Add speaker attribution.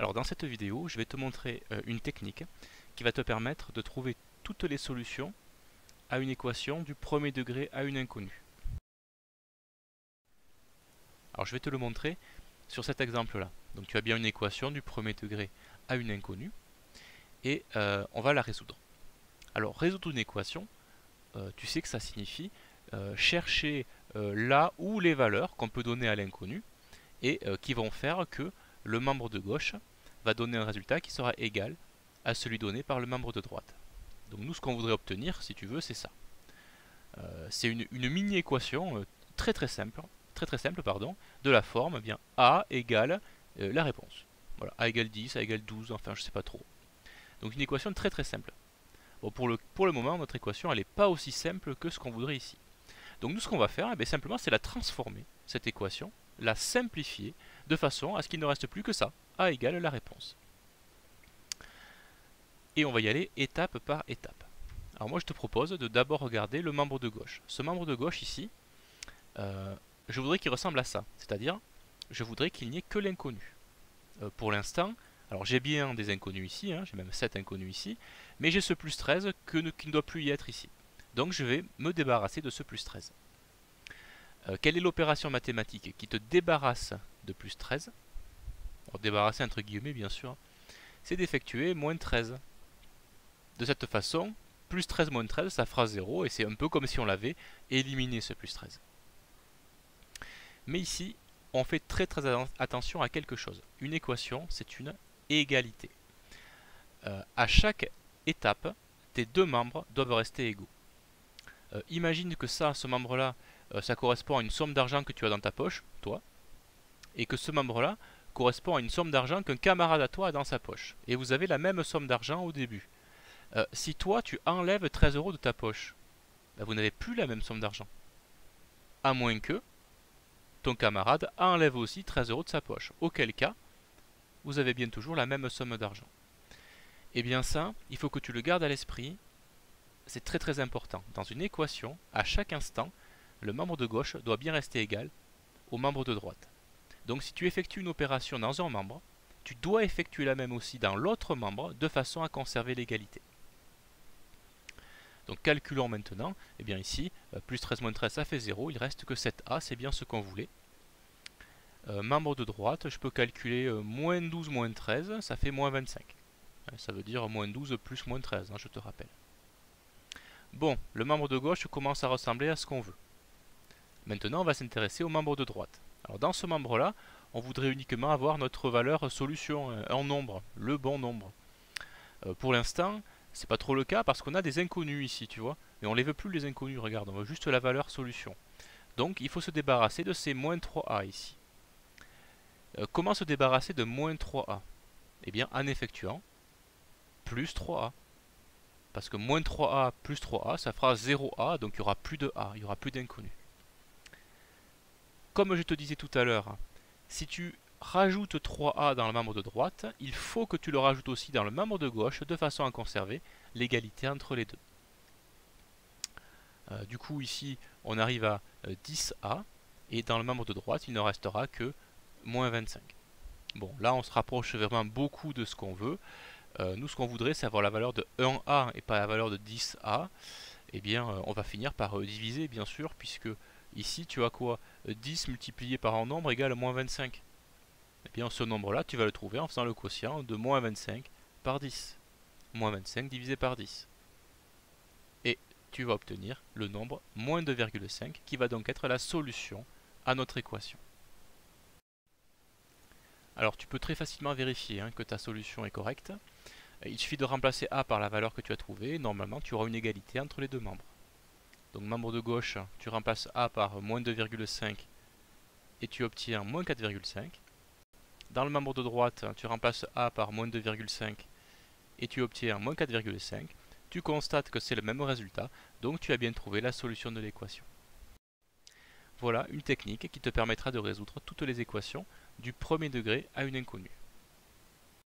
Speaker 1: Alors dans cette vidéo, je vais te montrer une technique qui va te permettre de trouver toutes les solutions à une équation du premier degré à une inconnue. Alors je vais te le montrer sur cet exemple-là. Donc tu as bien une équation du premier degré à une inconnue et on va la résoudre. Alors résoudre une équation, tu sais que ça signifie chercher là où les valeurs qu'on peut donner à l'inconnu et qui vont faire que le membre de gauche va donner un résultat qui sera égal à celui donné par le membre de droite. Donc nous, ce qu'on voudrait obtenir, si tu veux, c'est ça. C'est une mini-équation très simple, de la forme bien A égale la réponse. Voilà, A égale 10, A égale 12, enfin je sais pas trop. Donc une équation très simple. Bon, pour le moment, notre équation, elle n'est pas aussi simple que ce qu'on voudrait ici. Donc nous, ce qu'on va faire, eh bien, simplement, c'est la transformer, cette équation, la simplifier, de façon à ce qu'il ne reste plus que ça, A égale la réponse. Et on va y aller étape par étape. Alors moi, je te propose de d'abord regarder le membre de gauche. Ce membre de gauche ici, je voudrais qu'il ressemble à ça, c'est-à-dire, je voudrais qu'il n'y ait que l'inconnu. Pour l'instant, alors j'ai bien des inconnus ici, hein, j'ai même 7 inconnus ici, mais j'ai ce plus 13 qui ne doit plus y être ici. Donc je vais me débarrasser de ce plus 13. Quelle est l'opération mathématique qui te débarrasse de plus 13? Alors débarrasser entre guillemets bien sûr, c'est d'effectuer moins 13. De cette façon, plus 13 moins 13, ça fera 0, et c'est un peu comme si on l'avait éliminé ce plus 13. Mais ici, on fait très attention à quelque chose. Une équation, c'est une égalité. À chaque étape, tes deux membres doivent rester égaux. Imagine que ce membre-là, ça correspond à une somme d'argent que tu as dans ta poche, toi, et que ce membre-là correspond à une somme d'argent qu'un camarade à toi a dans sa poche. Et vous avez la même somme d'argent au début. Si toi, tu enlèves 13 € de ta poche, ben vous n'avez plus la même somme d'argent. À moins que ton camarade enlève aussi 13 € de sa poche. Auquel cas, vous avez bien toujours la même somme d'argent. Et bien ça, il faut que tu le gardes à l'esprit. C'est très important. Dans une équation, à chaque instant, le membre de gauche doit bien rester égal au membre de droite. Donc si tu effectues une opération dans un membre, tu dois effectuer la même aussi dans l'autre membre de façon à conserver l'égalité. Donc calculons maintenant, et bien ici, plus 13 moins 13 ça fait 0, il reste que 7A, c'est bien ce qu'on voulait. Membre de droite, je peux calculer moins 12 moins 13, ça fait moins 25. Ça veut dire moins 12 plus moins 13, hein, je te rappelle. Bon, le membre de gauche commence à ressembler à ce qu'on veut. Maintenant, on va s'intéresser au membre de droite. Alors dans ce membre-là, on voudrait uniquement avoir notre valeur solution en nombre, le bon nombre. Pour l'instant, c'est pas trop le cas parce qu'on a des inconnus ici, tu vois. Mais on les veut plus les inconnus, regarde, on veut juste la valeur solution. Donc il faut se débarrasser de ces moins 3a ici. Comment se débarrasser de moins 3a? Eh bien en effectuant plus 3a. Parce que moins 3a plus 3a, ça fera 0a, donc il n'y aura plus de a, il n'y aura plus d'inconnus. Comme je te disais tout à l'heure, si tu rajoutes 3a dans le membre de droite, il faut que tu le rajoutes aussi dans le membre de gauche de façon à conserver l'égalité entre les deux. Du coup ici on arrive à 10a et dans le membre de droite il ne restera que moins 25. Bon là on se rapproche vraiment beaucoup de ce qu'on veut. Nous ce qu'on voudrait c'est avoir la valeur de 1a et pas la valeur de 10a. Eh bien on va finir par diviser bien sûr, puisque ici tu as quoi? 10 multiplié par un nombre égale moins 25. Eh bien ce nombre là tu vas le trouver en faisant le quotient de moins 25 par 10. Moins 25 divisé par 10. Et tu vas obtenir le nombre moins 2,5 qui va donc être la solution à notre équation. Alors tu peux très facilement vérifier que ta solution est correcte. Il suffit de remplacer A par la valeur que tu as trouvée et normalement tu auras une égalité entre les deux membres. Donc membre de gauche, tu remplaces A par moins 2,5 et tu obtiens moins 4,5. Dans le membre de droite, tu remplaces A par moins 2,5 et tu obtiens moins 4,5. Tu constates que c'est le même résultat, donc tu as bien trouvé la solution de l'équation. Voilà une technique qui te permettra de résoudre toutes les équations du premier degré à une inconnue.